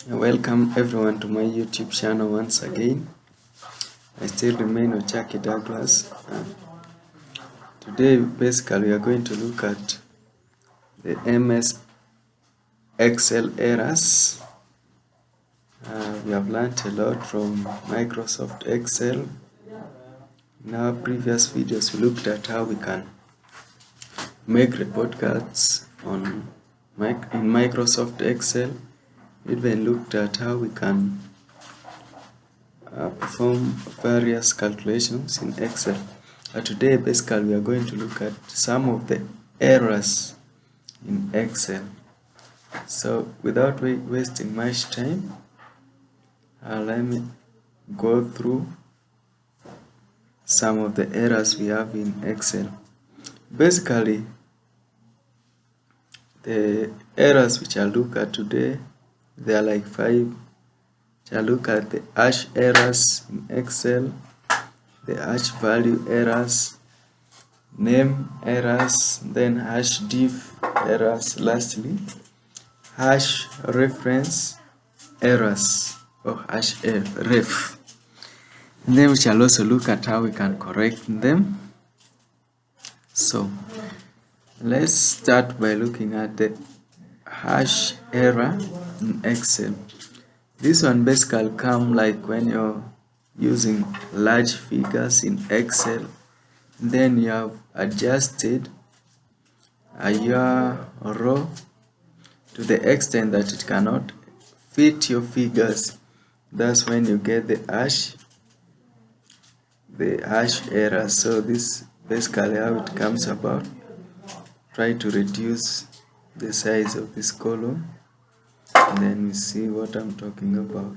Welcome everyone to my YouTube channel once again. I still remain Ochaki Douglas. Today basically we are going to look at the MS Excel errors. We have learned a lot from Microsoft Excel. In our previous videos we looked at how we can make report cards in Microsoft Excel. We even looked at how we can perform various calculations in Excel. Today basically we are going to look at some of the errors in Excel. So without wasting much time, let me go through some of the errors we have in Excel. Basically, the errors which I'll look at today, there are like 5. I'll look at the hash errors in Excel, the hash value errors, name errors, then hash diff errors, lastly hash reference errors or hash ref. And then we shall also look at how we can correct them. So let's start by looking at the hash error in Excel. This one basically comes like when you're using large figures in Excel, then you have adjusted your row to the extent that it cannot fit your figures. That's when you get the hash error. So this basically how it comes about. Try to reduce the size of this column, and then we see what I'm talking about.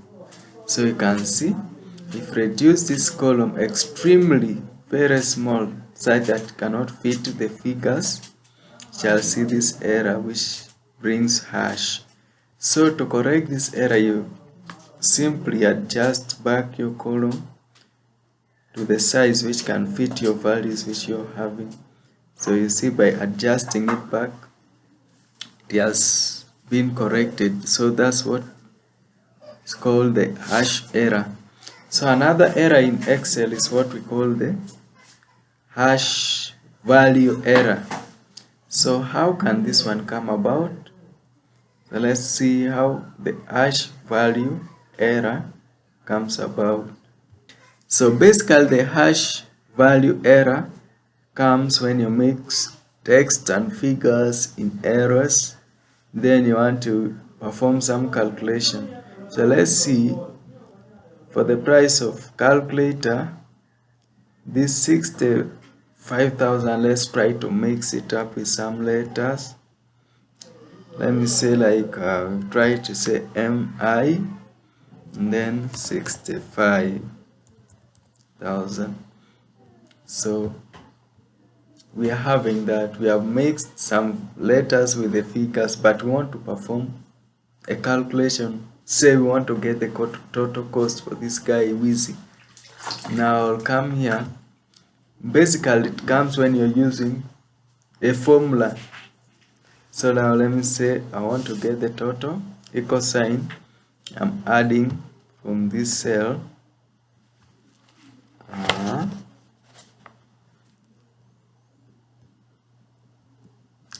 So you can see if reduce this column extremely very small such that it cannot fit the figures, shall see this error which brings hash. So to correct this error, you simply adjust back your column to the size which can fit your values which you're having. So you see by adjusting it back, it has been corrected. So that's what is called the hash error. So another error in Excel is what we call the hash value error. So how can this one come about? So let's see how the hash value error comes about. So basically the hash value error comes when you mix text and figures in errors, then you want to perform some calculation. So let's see, for the price of calculator, this 65,000, let's try to mix it up with some letters. Let me say like try to say MI and then 65,000. So we are having that we have mixed some letters with the figures, but we want to perform a calculation. Say we want to get the total cost for this guy Wheezy. Now I'll come here. Basically it comes when you're using a formula. So now let me say I want to get the total, equal sign, I'm adding from this cell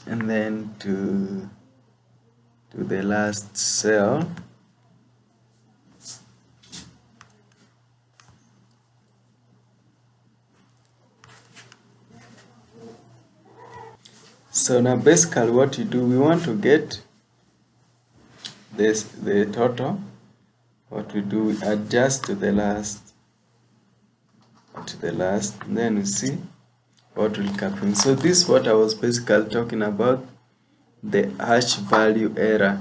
and then to the last cell. So now basically what you do, we want to get the total. What we do, we adjust to the last, then we see what will happen. So this is what I was basically talking about, the hash value error.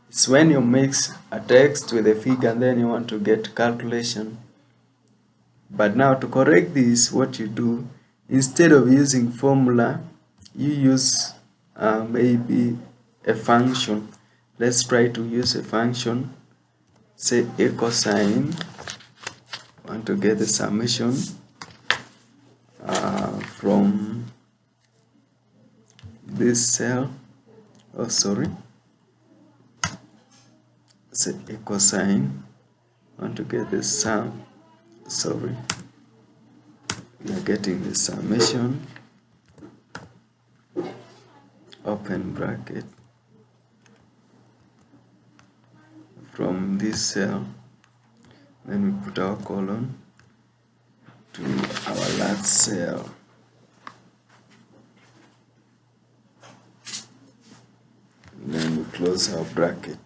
It's when you mix a text with a figure and then you want to get calculation. But now to correct this, what you do, instead of using formula, you use maybe a function. Let's try to use a function, say equal sign, want to get the summation from this cell, say equal sign. I want to get the sum. Sorry, we are getting the summation, open bracket, from this cell. Then we put our colon to our last cell. Then we close our bracket.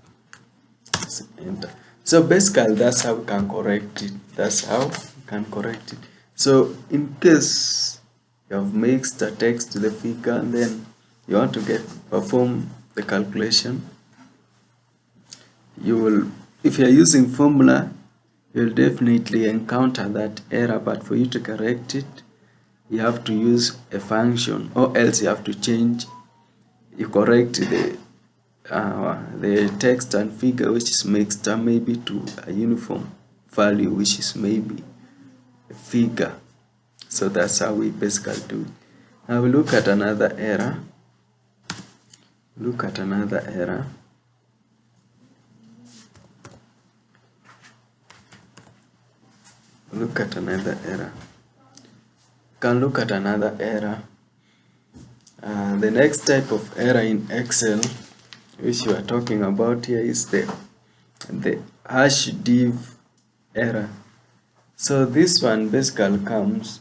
So enter. So basically that's how we can correct it. That's how we can correct it. So in case you have mixed the text to the figure and then you want to perform the calculation, you will, if you are using formula, you will definitely encounter that error, but for you to correct it, you have to use a function, or else you have to change, you correct the text and figure which is mixed maybe to a uniform value which is maybe a figure. So that's how we basically do it. Now we look at another error. Look at another error. Look at another error. Can look at another error. The next type of error in Excel which we are talking about here is the hash div error. So this one basically comes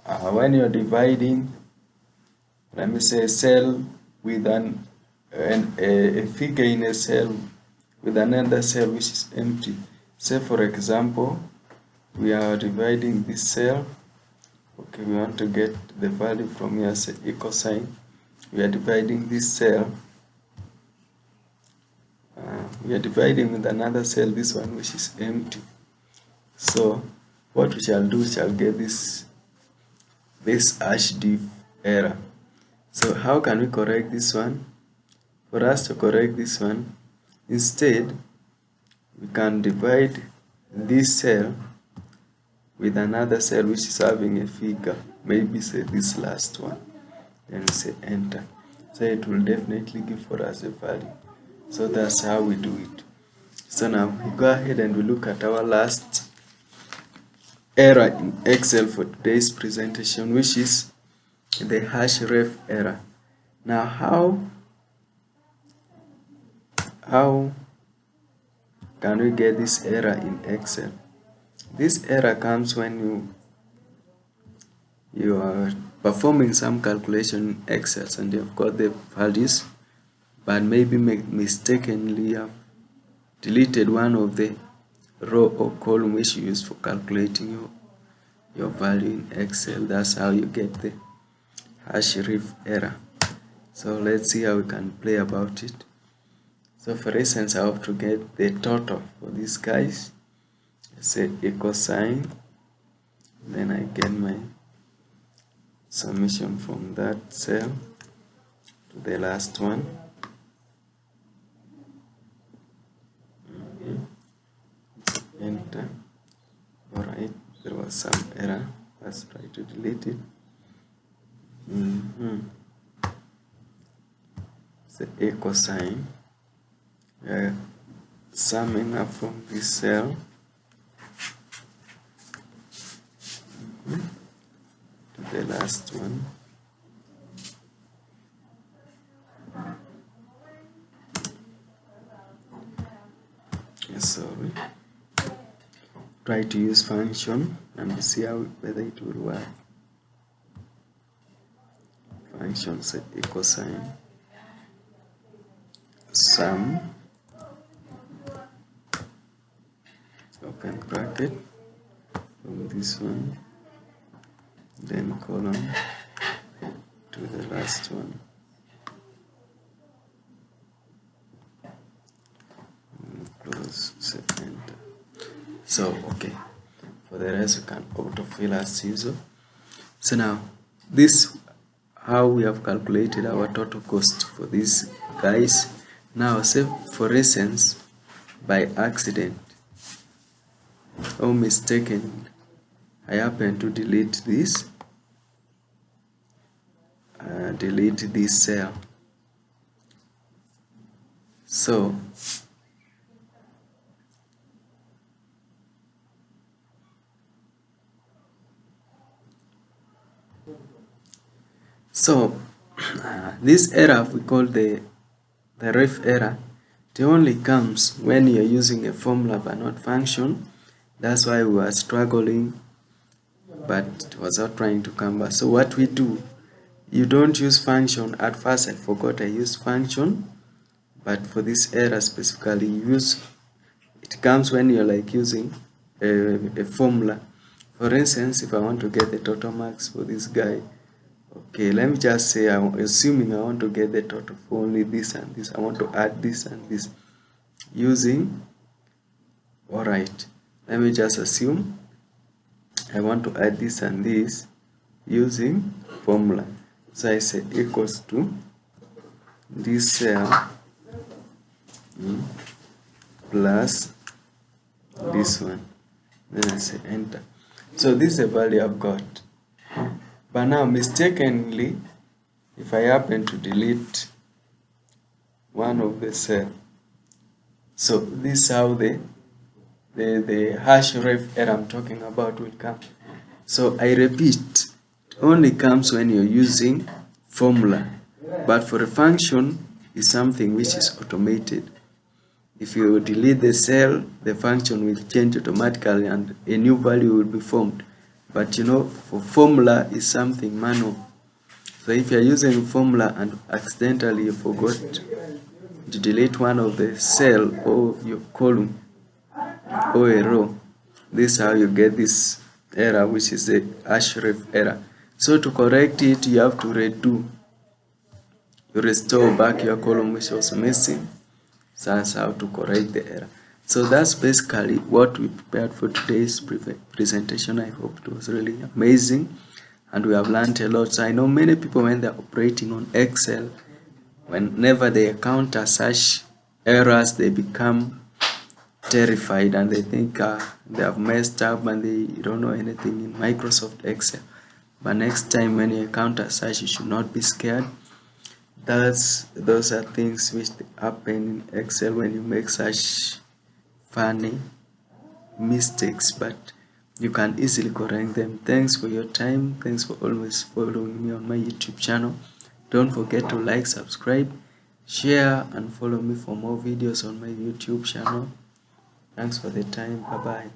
when you're dividing, let me say, a cell with a figure in a cell with another cell which is empty. Say for example, we are dividing this cell. Okay, we want to get the value from here, say equal sign. We are dividing this cell. We are dividing with another cell, this one which is empty. So what we shall do, we shall get this hash div error. So how can we correct this one? For us to correct this one, instead we can divide this cell with another cell which is having a figure, maybe say this last one, then say enter. So it will definitely give for us a value. So that's how we do it. So now we go ahead and we look at our last error in Excel for today's presentation, which is the hash ref error. Now how can we get this error in Excel? This error comes when you are performing some calculation in Excel and you've got the values, but maybe mistakenly have deleted one of the row or column which you use for calculating your value in Excel. That's how you get the hash ref error. So let's see how we can play about it. So for instance, I have to get the total for these guys. Say equal sign, then I get my summation from that cell to the last one. Enter. Alright, there was some error. Let's try to delete it. The equal sign. Summing up from this cell to the last one. Sorry. Try to use function and see whether it will work. Function set equal sign sum, open bracket, from this one, then colon to the last one. Close, say enter. So okay, for the rest we can autofill as usual. So now this how we have calculated our total cost for these guys. Now say for instance by accident or mistaken I happen to delete this cell. So So this error we call the ref error. It only comes when you're using a formula but not function. That's why we are struggling, but it was not trying to come back. So what we do, you don't use function. At first I forgot I used function, but for this error specifically, you use, it comes when you're like using a formula. For instance, if I want to get the total marks for this guy, okay, let me just say, I'm assuming I want to get the total for only this and this. I want to add this and this using, alright, let me just assume I want to add this and this using formula. So I say equals to this cell plus this one. Then I say enter. So this is the value I've got. But now mistakenly, if I happen to delete one of the cell, so this is how the hash ref error I'm talking about will come. So I repeat, it only comes when you're using formula, but for a function is something which is automated. If you delete the cell, the function will change automatically and a new value will be formed. But you know, for formula is something manual. So if you're using formula and accidentally you forgot to delete one of the cell or your column or a row, this is how you get this error, which is the href error. So to correct it, you have to redo. You restore back your column which was missing. So that's how to correct the error. So that's basically what we prepared for today's presentation. I hope it was really amazing and we have learned a lot. So I know many people, when they're operating on Excel, whenever they encounter such errors, they become terrified and they think they have messed up and they don't know anything in Microsoft Excel. But next time when you encounter such, you should not be scared. Those are things which happen in Excel when you make such funny mistakes, but you can easily correct them. Thanks for your time. Thanks for always following me on my YouTube channel. Don't forget to like, subscribe, share, and follow me for more videos on my YouTube channel. Thanks for the time. Bye bye.